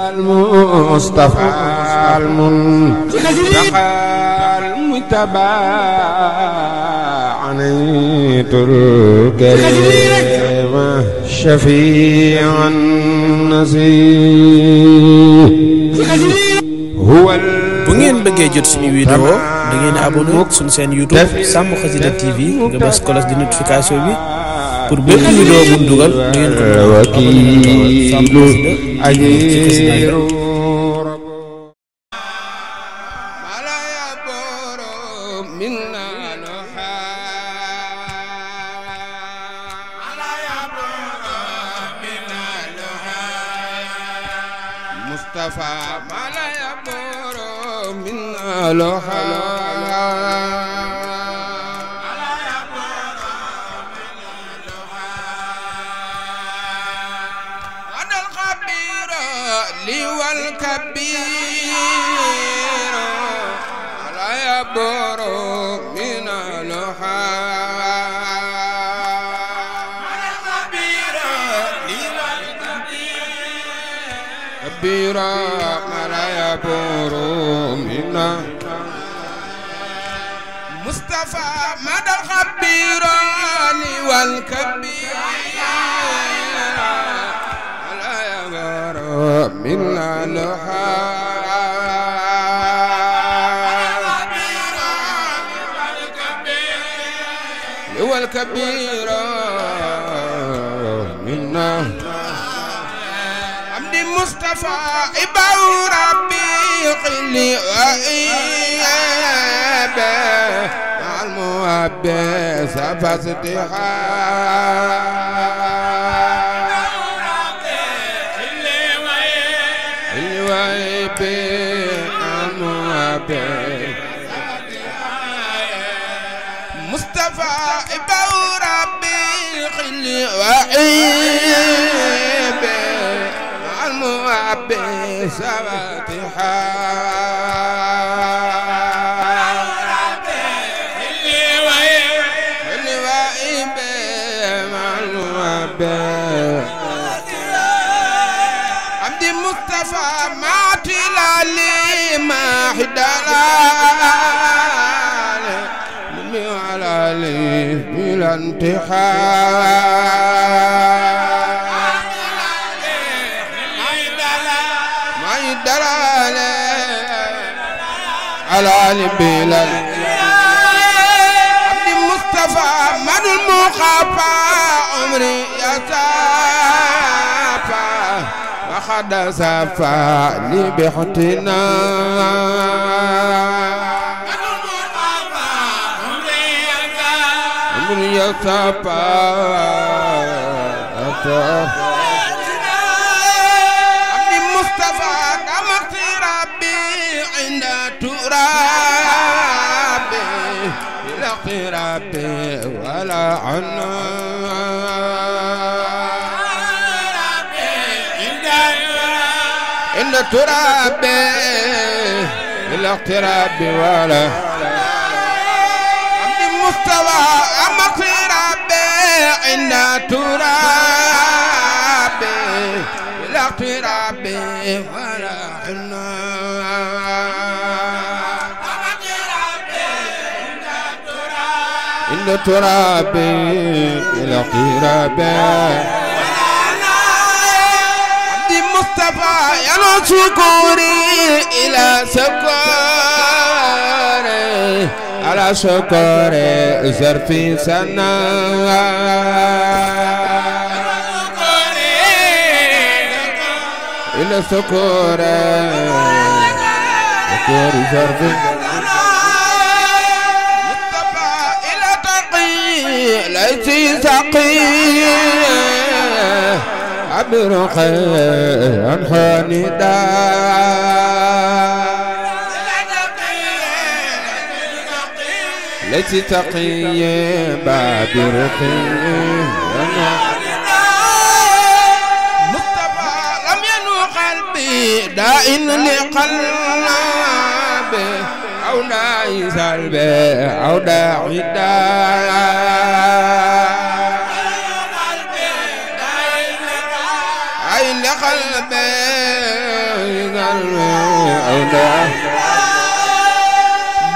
المصطفى المنتقى المجتبى عنيت الكريم شفيع النسيم هو bu ngeen bëggee jot suñu vidéo da ngeen abonné suñu seen YouTube Sàmm Xasida TV nga bës cloche de notification bi pour bépp vidéo bu ñu dugal da ngeen ko wakiilu ajiru Mustafa mala ya boro min aloha mala ya boro min aloha adal khabira li wal kabira mala ya boro min aloha كبيرا ملا يبور منا مصطفى مدى الخبيرا والكبير ملا يبور منا لها والكبير منا مصطفى إبو ربي قلي وإيابه مع الموابه سفستها قلي وإيابه مع الموابه مصطفى إبو ربي قلي وإيابه الموابي سواتها اللي وايبه مع الموابي عبد مصطفى ما تلالي ما حدلال ممي على لي بلا انتحال دلالة على بلال عبد المصطفى من المخافى عمري يسافى وخد سافى لي بحتنا عمري يسافى ربي ولا عنا إن ترابي الاقتراب ولا عبد المستوى أمق ربي إن ترابي الاقتراب ولا عنا إن ترابي إلى قرابي عبد المصطفى يا شكوري إلى سكوري على شكوري زرفي سنة إلى سكوري سكوري زرفي ليس سقي عبر خير حندا ليس تقي بابر خير مصطفى لم ينو قلبي دائن لقلبي أو ناي سلبي أو داعي قلبي المولى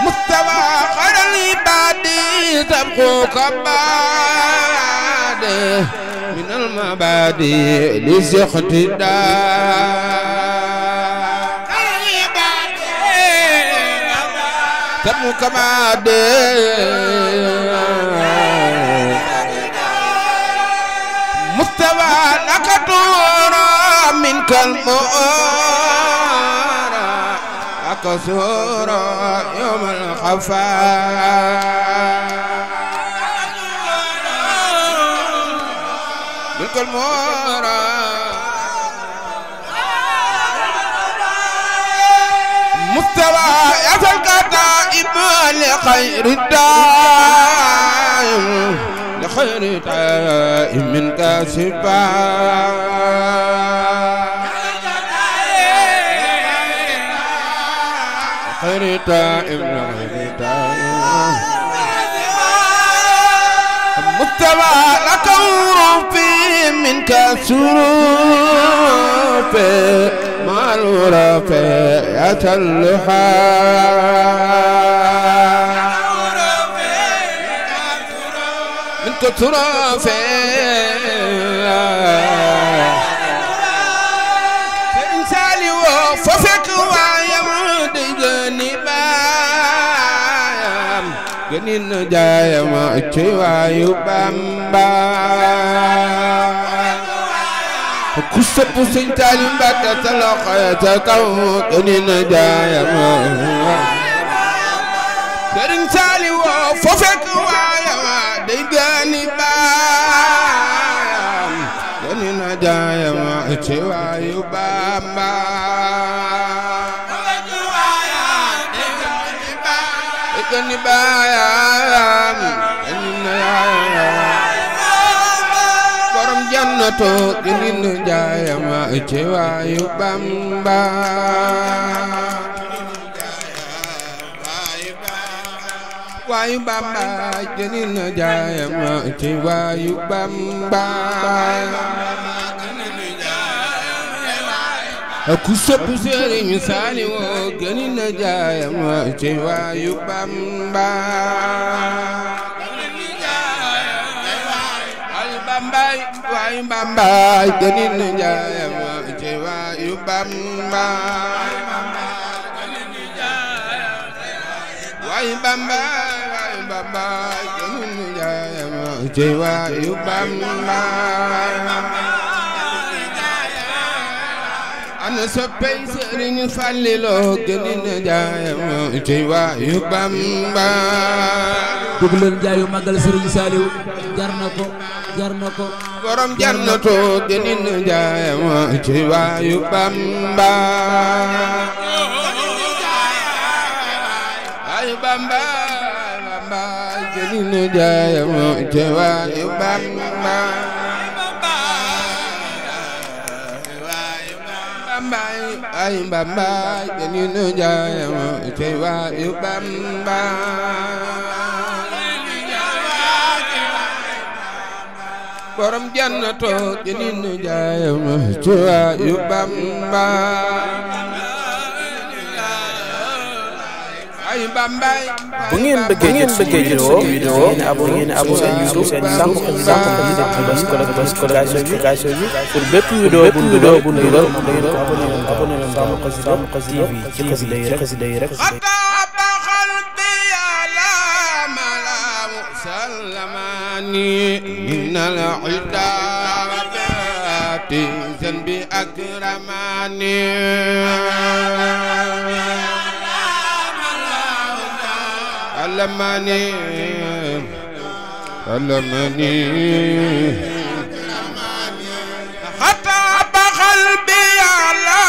مستوى خير العباد سبقك بعد من المبادئ لاستقتداء سبقك بعد مستوى نكتورا منك المؤارا أكسورا يوم الخفاء منك المؤارا مستوى يسلك دائم لخير الدائم لخير دائم من كاسبا خير دائم لخير دائم مستوى لك في منك سروف مع الورافع يتلحى منك ترافع فإنسالي وففك ويمد جنبا جنين جاي ما تشوى يبامبا كسب سنتالي بكا تلقى تكو جنين جاي ما سرين سالي وففك ويما ديغاني بام جنين جاي ما تشوى يبامبا gani bayam borom jannato ginin jaayama ci waayu Bamba waayu Bamba ginin jaayama ci waayu Bamba ku sopp Sëriñ Saaliw gëni na jaayama ci waayu Bamba al Bambay waayu Bamba gëni na jaayama ci waayu Bamba waayu Bamba waayu Bamba gëni na jaayama ci waayu Bamba ana soppey Sëriñ Fallilu gëni na jaayama ci waayu Bamba dugg leen jaayu magal Sëriñ Saaliw jar na ko borom jannato gëni na jaayama ci waayu Bamba waayu Bamba Bamba gëni na jaayama ci waayu Bamba ay Bamba gëni na jaayama ci waayu Bamba borom jannato gëni na jaayama ci waayu Bamba ay Bamba bu ngeen bëggee jot vidéo ngeen abonné seen YouTube Samb Xasida bës notification bi pour bépp vidéo bu dugal da ngeen ko abonné Samb Xasida TV ci xasida yi rek من العداوات ذنبي أكرماني علمني حتى بقلبي على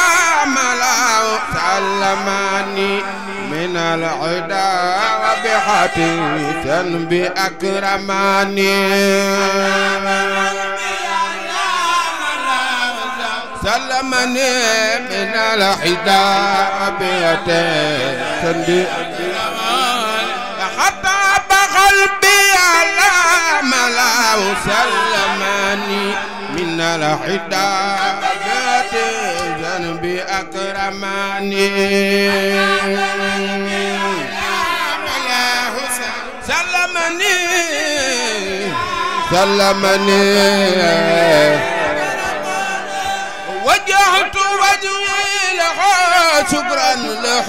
ملاو علمني من العداوة بحتي ذنبي أكرماني سلمني من الحداء بيتي حتى بقلبي على ملاو سلمني من الحداء بيتي ذنبي أكرماني سلمني وجهت وجهي له شكرا له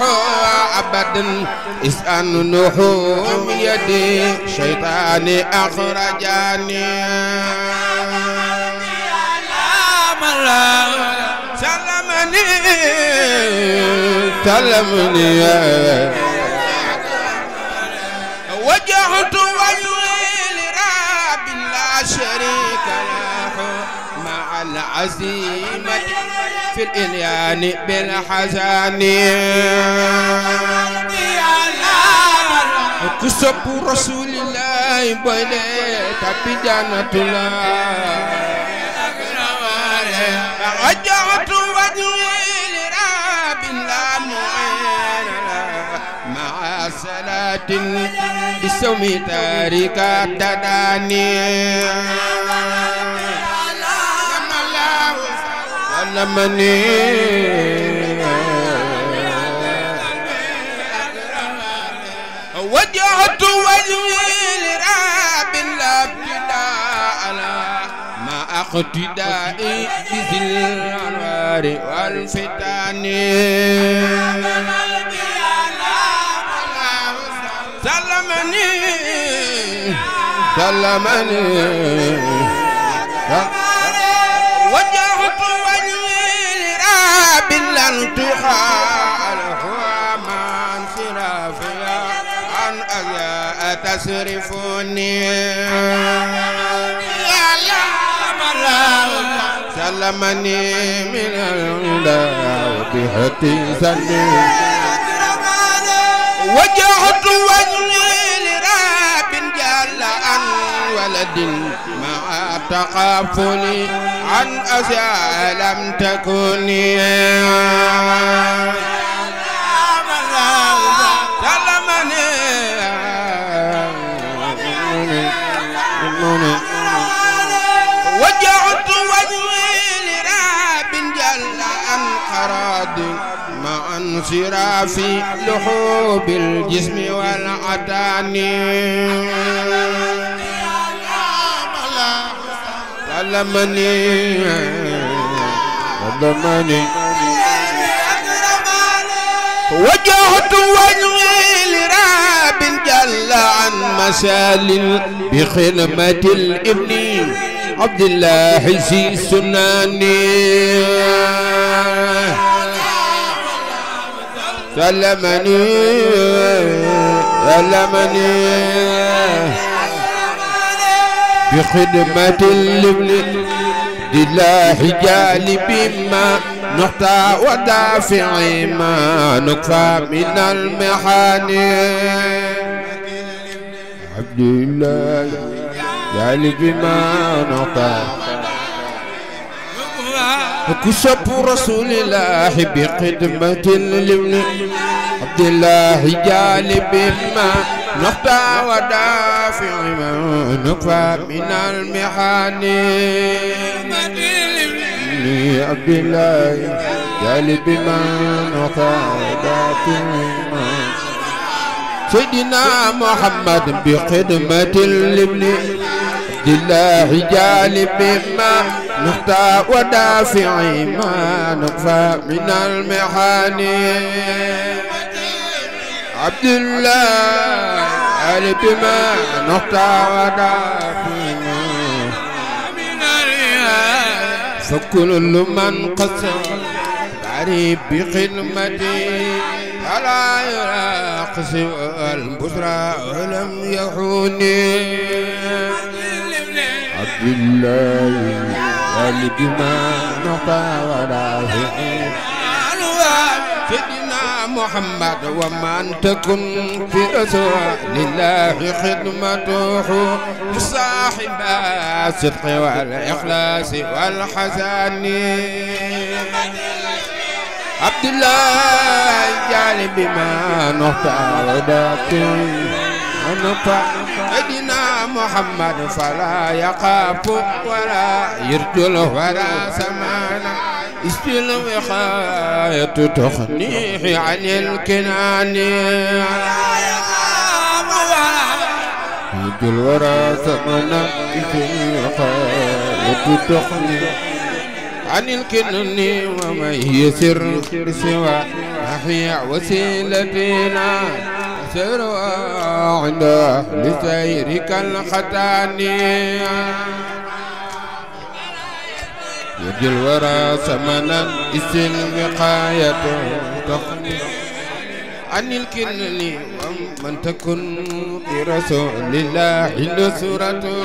أبدا إذ أنه من يدي شيطاني أخرجاني سلمني وجهت وجهي لرب لا شريك له مع العزيمة في الإليان بالحزان كسب رسول الله بليت بجنة الله وجهت وجهي لرب لا معين مع صلاة بسوم تارك الدداني سلمني وجهت وجهي لرب لا ابتداء ما اقتدائي بذي الانوار والفتان سلمني وجهت وجهي لرب لن تخاله من صرافيا عن أذى تصرفني سلمني من الهدى وبحتي سني وجهت وجهي لرب جل عن ولد مع تقافلي عن أشياء لم تكوني سلمني وجهت وجهي لرب جل عن قراد مع انصرافي لحوب الجسم والعتان سلمني وجهت وجهي لرب جل عن مسال بخدمة الابن عبد الله سي سناني سلمني بخدمة الابن لله جالب ما نقطع ودافع ما نكفى من المحان عبد الله جالب ما نقطع كسب رسول الله بخدمة الابن عبد الله جالب ما نقطع ودافع ما نكفى من المحان عبد الله جالب ما نقطع ودافع ما سيدنا محمد بخدمة الابن عبد الله جالب ما نقطع ودافع ما نكفى من المحان عبد الله جالب ما نقطع ودافع فكل من قصر تعريب بخدمتي فلا يراقص البشرى ولم يحوني عبد الله جالب ما نقطع ودافع سيدنا محمد ومن تكن في أسوأ لله خدمته صاحب الصدق والإخلاص والحسن عبد الله جالب ما نقطع ودافع سيدنا محمد فلا يخاف ولا يرجو ولا سمانا استل وقاية تخنيه عن الكنان يد الورى ثمنا استل وقاية تخنيه عن الكنان ومن يسر سوى أحيا وسيلتنا سروا عند أهل سيرك الختاني يد الورى ثمنا استل وقاية تخني عن الكنن ومن تكن برسول الله نصرته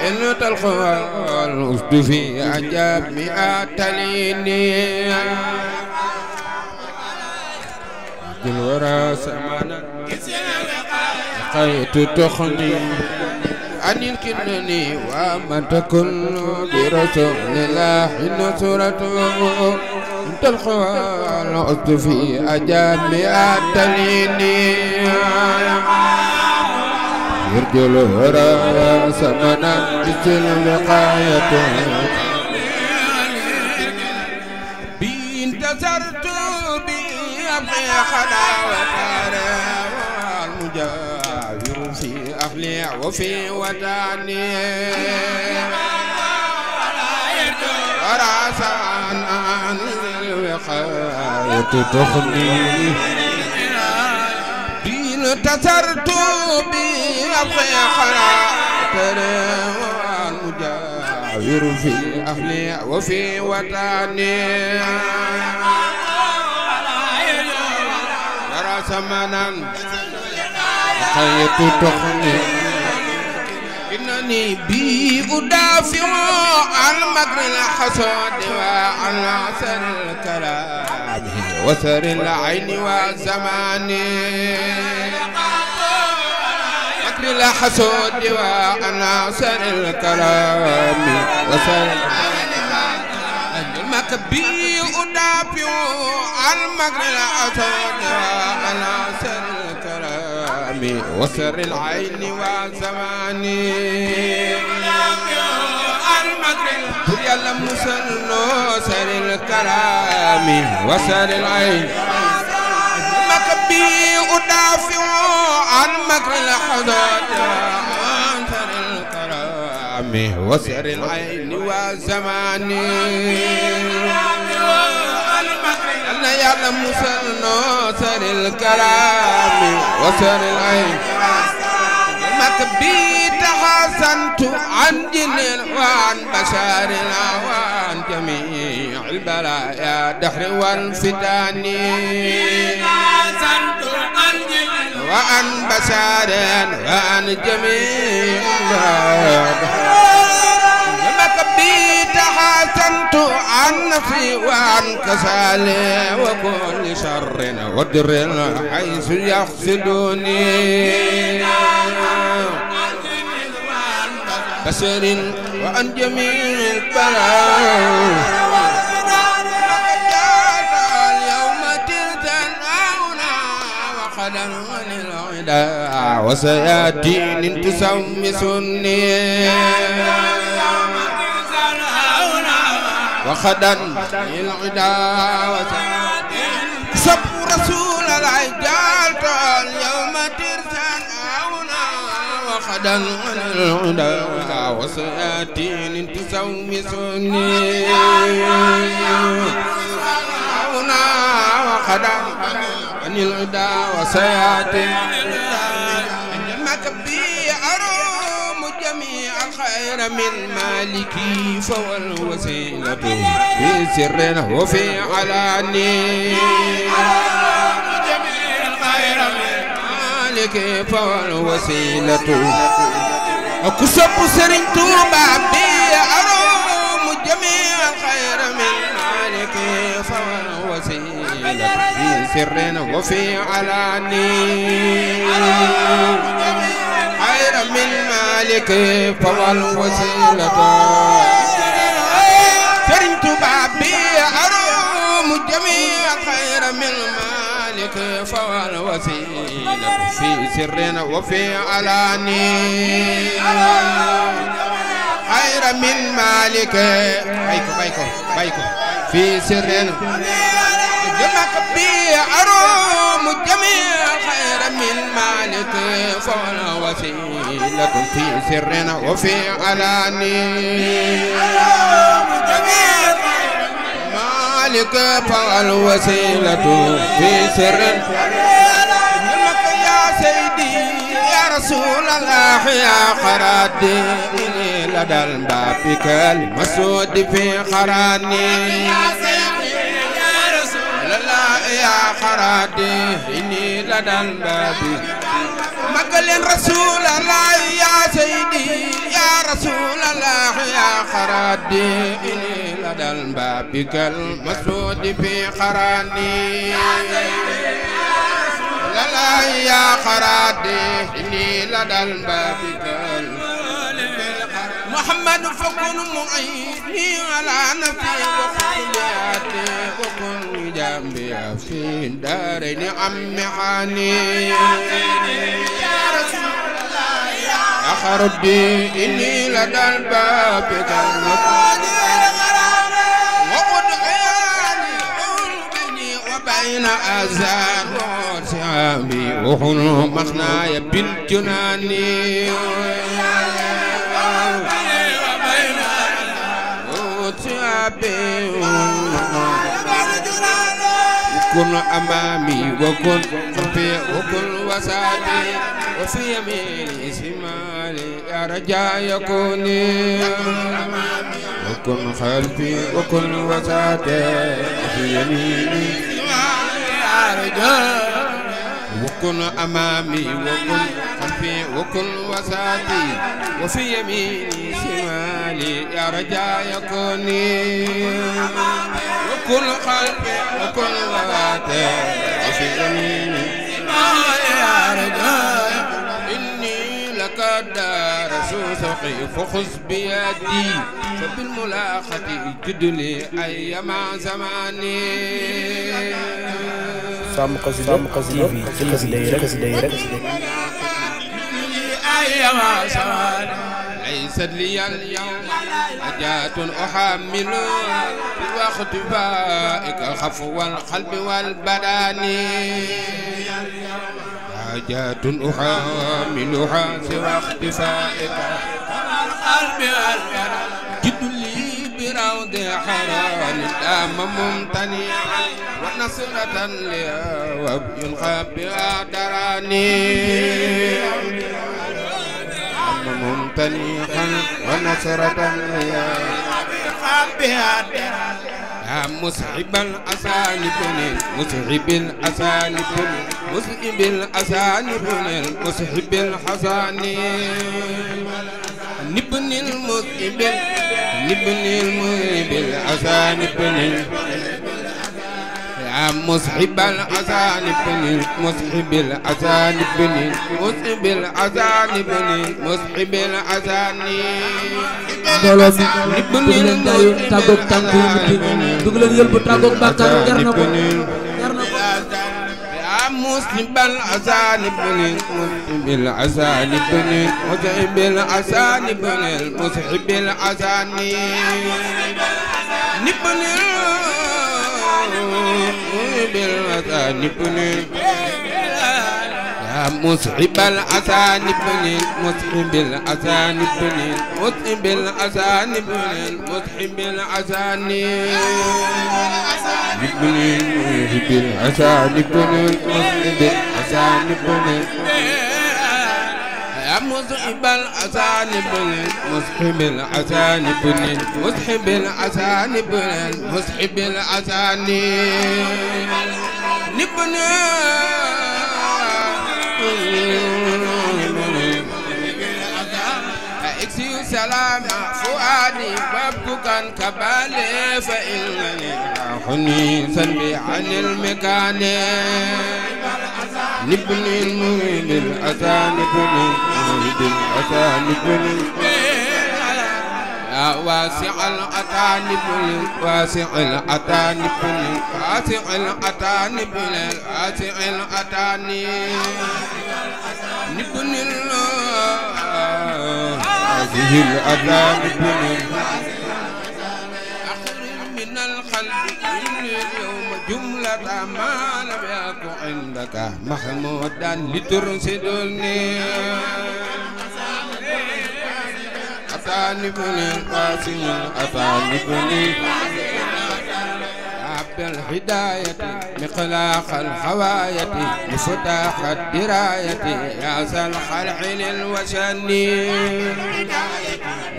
إن تلقى الأسد في أعجاب مئات ليني يد الورى ثمنا وقاية تخني عن الكنن ومن تكن برسول الله نصرته تلقى الأسد في أجامع التليني يرجو الهرى ثمنا مثل وقايته بانتصرت بأبقي خلاوة المجاور في أهلي وفي وطني وراسان عن الوقاية تخني بين تسرت بأبقي خلاطر والمجاور في أهلي وفي وطني وراسمنا الوقاية تخني إنني بي أدافع عن مكر الحسد وعن عسر الكلام وسر العين والزمان مكر الحسد وعن عسر الكلام وسر المكبي أدافع عن مكر الحسد وعن عسر الكلام وسر العين والزمان يلا مسلو سر الكلام وسر العين مكبي أدافع عن مكر الحدود عن سر الكلام وسر العين والزمان يلا مسلو سر الكلام وسر العين مكبي تحسنت عن جن وعن بشر وعن جميع البلايا دهر والفتان وعن بشر وعن جميع مكبي تحسنت عن نفسي وعن كسالي وكل شر ودر حيث يقصدوني بشر وعن جميع البلاء اليوم تلتناونا وقدا عن العدا وسياتين تسمسني وخدا العدا سب رسول العجال اليوم ترسلنا وخدا العدا وسياتين تسومسني وخدا العدا وسياتين المكبي أروم جميع الخير من مالكي فهو الوسيلة في سر وفي علاني جميع الخير من مالكي فهو الوسيلة كسب سرين توبا بي أروم جميع الخير من مالكي فهو الوسيلة في سر وفي علاني خير من مالك فهو الوسيلة سرنت بابي أروم جميع خير من مالك فهو الوسيلة في سر وفي علاني خير من مالك بايكو في سر جمعك بي أروم جميع خير من مالك فالوسيلة في سر وفي علاني مالك فالوسيلة في سر جمعك يا سيدي يا رسول الله يا خرادي لدى الباب كالمسود في خراني يا خرادي إني لدى الباب مقل رسول الله يا سيدي يا رسول الله يا خرادي إني لدى الباب كالمسود في خراني لا يا خرادي إني لدى الباب محمد فكن معيني على نفسي وخلياتي وكن جنبي في دارين عم حاني يا رسول الله يا خربي إني لدى الباب كالمقود وقد عياني بيني وبين أزاد وسعامي وحن مخنايا بالجناني وكن أمامي وكن خلفي وكن وسادي وفي يميني شمالي يا رجاء يكوني وكن خلفي وكن وسادي وفي يميني يا رجاء وكن أمامي وكن خلفي وكن وسادي وفي يميني شمالي يا رجاء يكوني وكن خلفي وكن وسادي وفي يميني يا رجاء إني لك دار سوسقي فخذ بيدي فبالملاقة جد لي أيما زماني Sàmm Xasida TV ci xasida yi rek ليست لي اليوم حاجات أحمل في وقت فائك الخفو والقلب والبدن حاجات أحملها في وقت فائك القلب والبدن جد لي بروض حرام دام ممتنعا ونصرة لي ويلقى بها دراني ممتنعا ونصرة لي يا مسحب الأسانب مسحب الأسانب مسحب الأسانب مسحب الحساني نبن المسحب نبن المسحب الأسانب يا مسحب الأسانب مسحب الأسانب مسحب الأسانب مسحب الأساني mbooloo mi bëgg leen daayu tàggoog tànk yu muti bëgg leen yëlbu tàggoog bàkkaar jar na ko يا مسحب الأسانب مسحب الأسانب مسحب الأسانب مسحب الأساني نبن بالأسانب يا مسحب الأسانب مسحب الأسانب مسحب الأسانب مسحب الأساني مسحب الأسانب مسحب الأسانب يا مسحب الأسانب مسحب الأسانب مسحب الأسانب مسحب الأساني نبن اكسي سلام فؤادي وابكا كبالي فإنني أخني سنبي عن المكان نبني المريد الأسانب المريد الأسانب يا واسع الأتانب واسع الأتانب واسع الأتانب واسع الأتاني نبني هذه الأتانب أخرج من القلب جملة ما لم يكن عندك محمودا لترشدني أتاني بني القاسم أتاني بني بالهداية مخلاق الخواية مفتاح الدراية يا ذا الخلع للوشن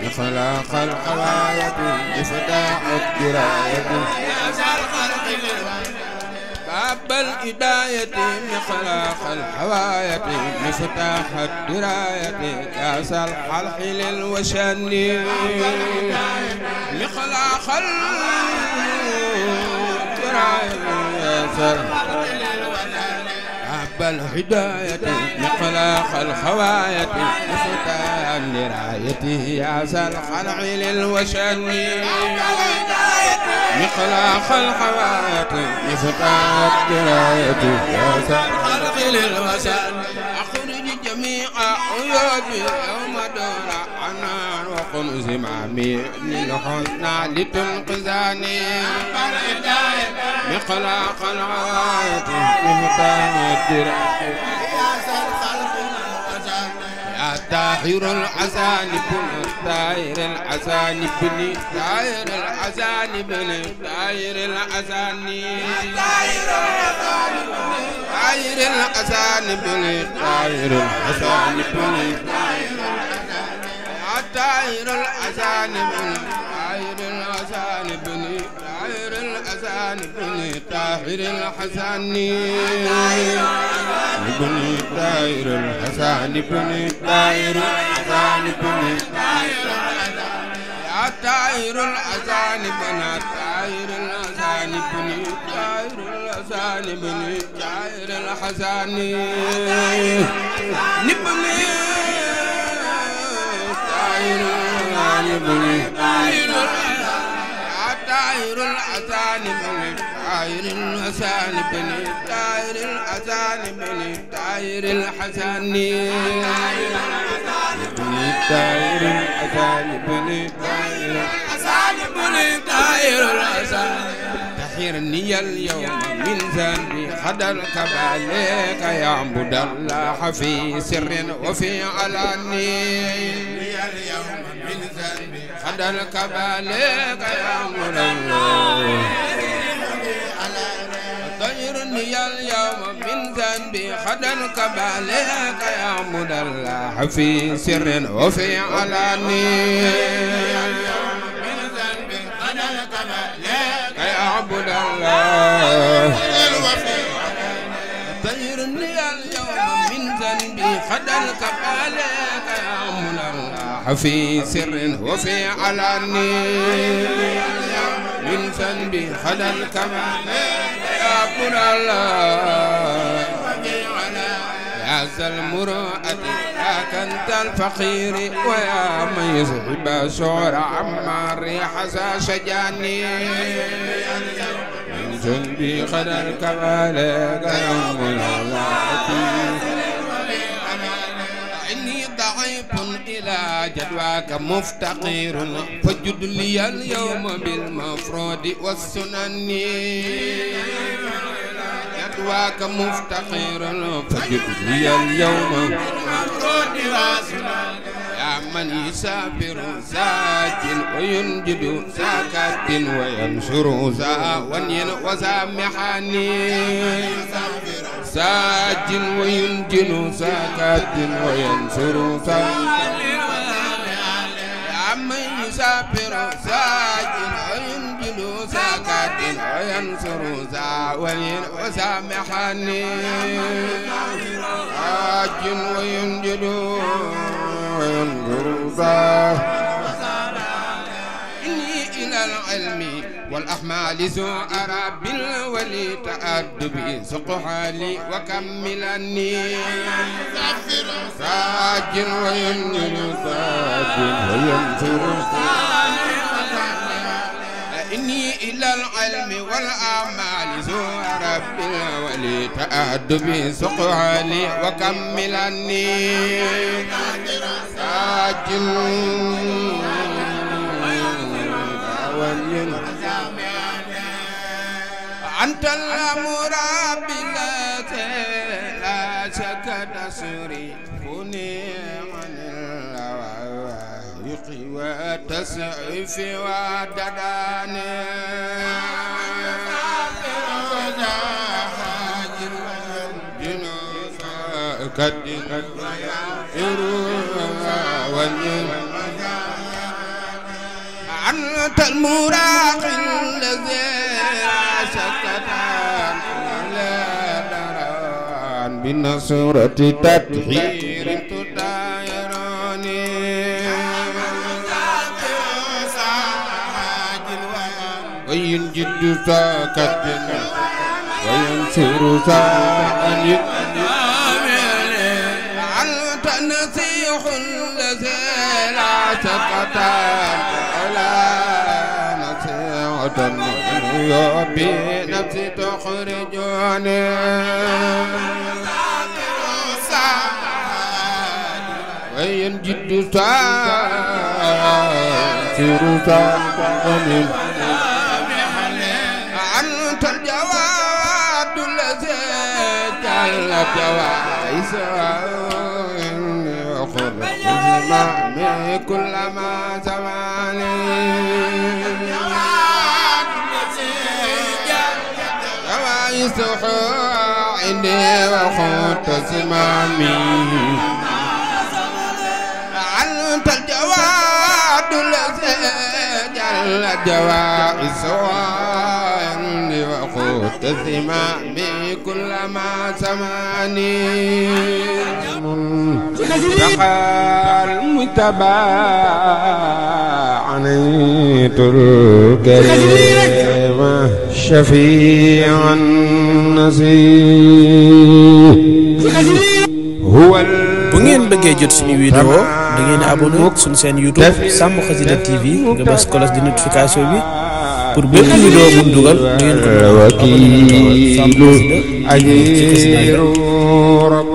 مخلاق الخواية مفتاح الدراية يا ذا الخلع للوشن باب الهداية مخلاق الخواية مفتاح الدراية يا ذا الخلع للوشن مخلاق عب الهداية مخلاق الخواية مفتاح الدراية يا ذا الخلع للوشن مخلاق الخواية مفتاح الدراية يا ذا الخلع للوشن أخرج جميع عيوبي يوم دور عنان وقل زمامي للحسنى لتنقذني مخلاق الغاية مفتاح الدراية يا طاهر العزان بن طاهر العزان بن طاهر العزان بن طاهر العزان طاهر العزان بن طاهر العزان بن طاهر العزان بن طاهر العزان بن طاهر الأذان بن طاهر الحسن بن طاهر الحسن بن طاهر الحسن بن يا طاهر الأذان بن طاهر الأذان بن طاهر الأذان بن طاهر الحسن نبني طاهر بن طاهر طاهر الأذان بن طاهر الحسن بن طاهر الأذان بن طاهر الحسن بن طاهر الأذان بن طاهر الحسن بن طاهر الأذان طهرني اليوم من ذنبي خدرك عليك يا عبد الله في سر وفي علاني اليوم من ذنبي خدرك عليك يا مولاي طهرني اليوم من ذنبي خدرك عليك يا مولاي في سر وفي علاني من ذنبي خدرك عليك يا عبد الله طهرني اليوم من ذنبي خدرك عليك يا مولاي في سر وفي علاني من ذنبي خلى الكمال يا عبد الله يا ذا المروءة يا كنت الفقير ويا من يذهب شعر عما الريح شجاني من ذنبي خلى الكمال يا عبد الله إلى جدواك مفتقير فجد لي اليوم بالمفروض والسنن جدواك مفتقير فجد لي اليوم بالمفروض والسنن يا من يسافر ساج وينجد ساكات وينشر زاوني وسامحاني ساج وينجن ساكات وينشر يا من يسافر ساج وينجن ساكات وينشر زاوني وسامحاني ساج وينجن إني إلى العلم والأحمال أرى بالولي تأدبي سقحالي وكملني ساج وينجل ساج وينصر إني إلى العلم والأعمال أرى بالولي تأدبي سقحالي وكملني ساج أنت المربي لا شك تصرفني عن العوائق والتسعيف والدداني كدر أنت المراقي الذي سكتان لا دران بنصرة تطهير تطايراني وينجد ساكتنا وينصر ساكتنا أنت النسيح الذي لا سكتان بنفسي تخرجوني وين جد ساسر سامن أنت الجواد الذي جل جوائز وخلق الزمان كل ما زماني عندي وخط سمامي أنت الجواد الذي جل جوائز عندي وخط سمامي كل ما سماني تقال متباعنيت الكريم شفيع النسيم هو bu ngeen bëggee jot suñu vidéo da ngeen abonné suñu chaîne YouTube Sàmm Xasida TV nga bës cloche de notification bi pour bépp vidéo bu ñu dugal ngeen ko